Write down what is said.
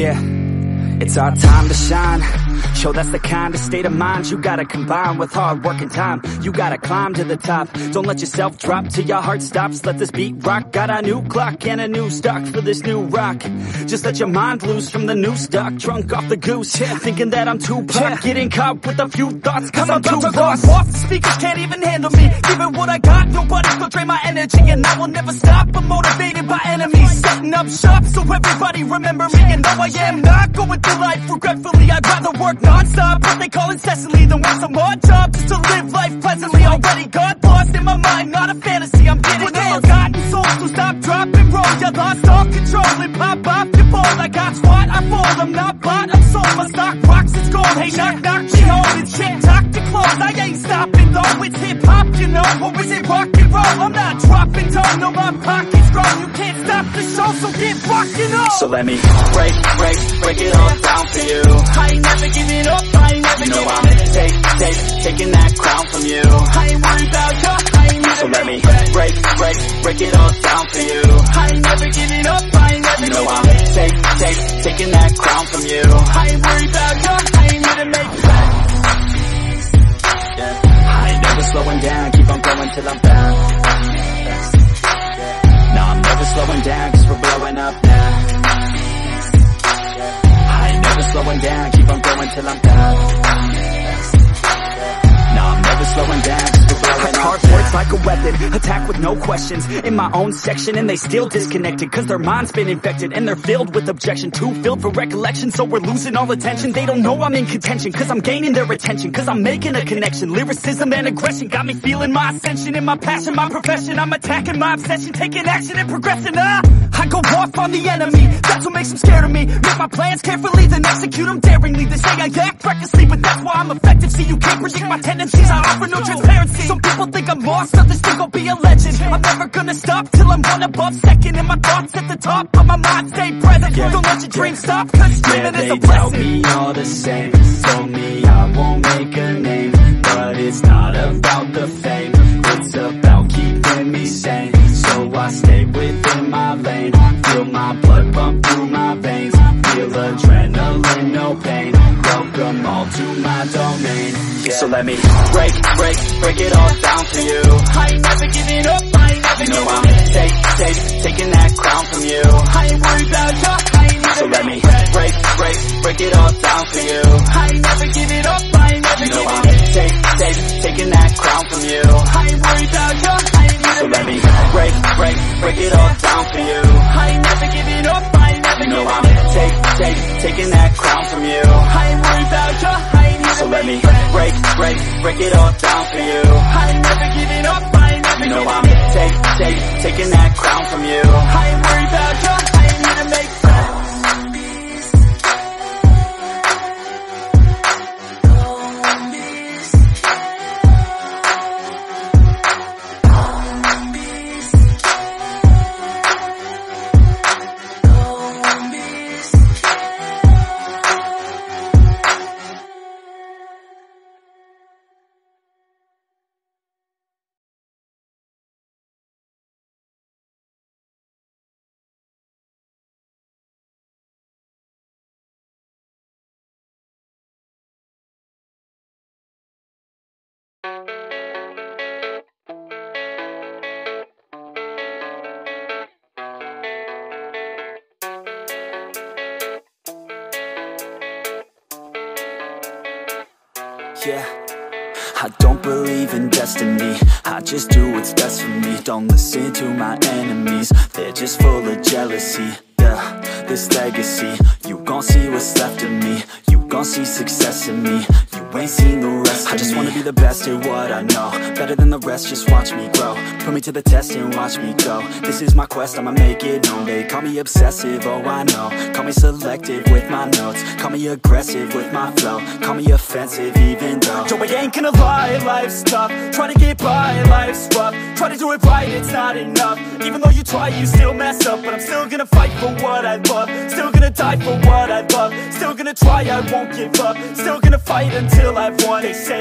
Yeah, it's our time to shine. Show that's the kind of state of mind you gotta combine with hard work and time. You gotta climb to the top. Don't let yourself drop till your heart stops. Let this beat rock. Got a new clock and a new stock for this new rock. Just let your mind loose from the new stock. Drunk off the goose, thinking that I'm too pop. Getting caught with a few thoughts cause I'm too lost. Off the speakers can't even handle me. Giving what I got, nobody's gonna drain my energy. And I will never stop, I'm motivated by enemies. Setting up shop so everybody remember me. And though I am not going through life regretfully, I'd rather work non-stop, what they call incessantly, than work some odd job just to live life pleasantly. Already got lost in my mind, not a fantasy, I'm getting it. With forgotten souls who stop, drop, and roll. You lost all control and pop off your ball. I got squat, I fall, I'm not bought, I'm sold. My stock rocks, it's gold. Hey, knock, knock, she home. It's TikTok to close. I ain't stopping though, it's hip-hop, you know. Or is it rock and roll? I'm not dropping tone, no, my pocket's grown. You can't stop the show, so get rockin' on. So let me break it all down for you. I ain't never giving up, I ain't never giving up. Taking that crown from you. I ain't worried about you, I ain't never. So let me break it all down for you. I ain't never giving up, I ain't never giving up. I'm taking that crown from you. I ain't worried about you, I ain't here to make plans. I ain't never slowing down, keep on going till I'm down. No, I'm never slowing down cause we're blowing up now. I ain't never slowing down, keep on going till I'm down. No, I'm never slowing down cause we're blowing up. Hard words like a weapon, attack with no questions. In my own section and they still disconnected cause their mind's been infected and they're filled with objection. Too filled for recollection so we're losing all attention. They don't know I'm in contention cause I'm gaining their attention. Cause I'm making a connection. Lyricism and aggression got me feeling my ascension. In my passion, my profession, I'm attacking my obsession. Taking action and progressing. I go off on the enemy, that's what makes them scared of me. Make my plans carefully, then execute them daringly. They say I act recklessly, but that's why I'm effective. See, you can't predict my tendencies, I offer no transparency. Some people think I'm lost, others think I'll be a legend. I'm never gonna stop till I'm one above second. And my thoughts at the top, but my mind stay present. Don't let your dreams stop, cause dreaming is a blessing. Tell me all the same, told me I won't make a name. But it's not about the fame, it's about keeping me sane. So I stay within my lane, feel my blood pump through my veins. Feel adrenaline, no pain, welcome all to my domain. So let me break it all down for you. I ain't never giving up, I ain't never giving up. I'm taking that crown from you. I ain't worried about you, I ain't never. So let me break it all down for you. I ain't never giving up, I ain't never giving up. I'm taking that crown from you. I ain't worried about you, I ain't never. So let me break it all down for you. I ain't never giving up, I ain't never giving up. I'm taking that crown from you. I ain't worried about you, I ain't never. So let me break it all down for you. I ain't never giving up, I ain't never giving up. I'm taking that crown from you. I ain't worried about you, I ain't here to make friends. Yeah, I don't believe in destiny, I just do what's best for me. Don't listen to my enemies, they're just full of jealousy. Yeah, this legacy, you gon' see what's left of me. You gon' see success in me, you ain't seen the rest of me. I just wanna be the best at what I know, better than the rest, just watch me grow. Put me to the test and watch me go. This is my quest, I'ma make it known. They call me obsessive, oh I know. Call me selective with my notes, call me aggressive with my flow. Call me offensive even though Joe, I ain't gonna lie, life's tough. Try to get by, life's rough. Try to do it right, it's not enough. Even though you try, you still mess up. But I'm still gonna fight for what I love, still gonna die for what I love, still gonna try, I won't give up, still gonna fight until I've won. They say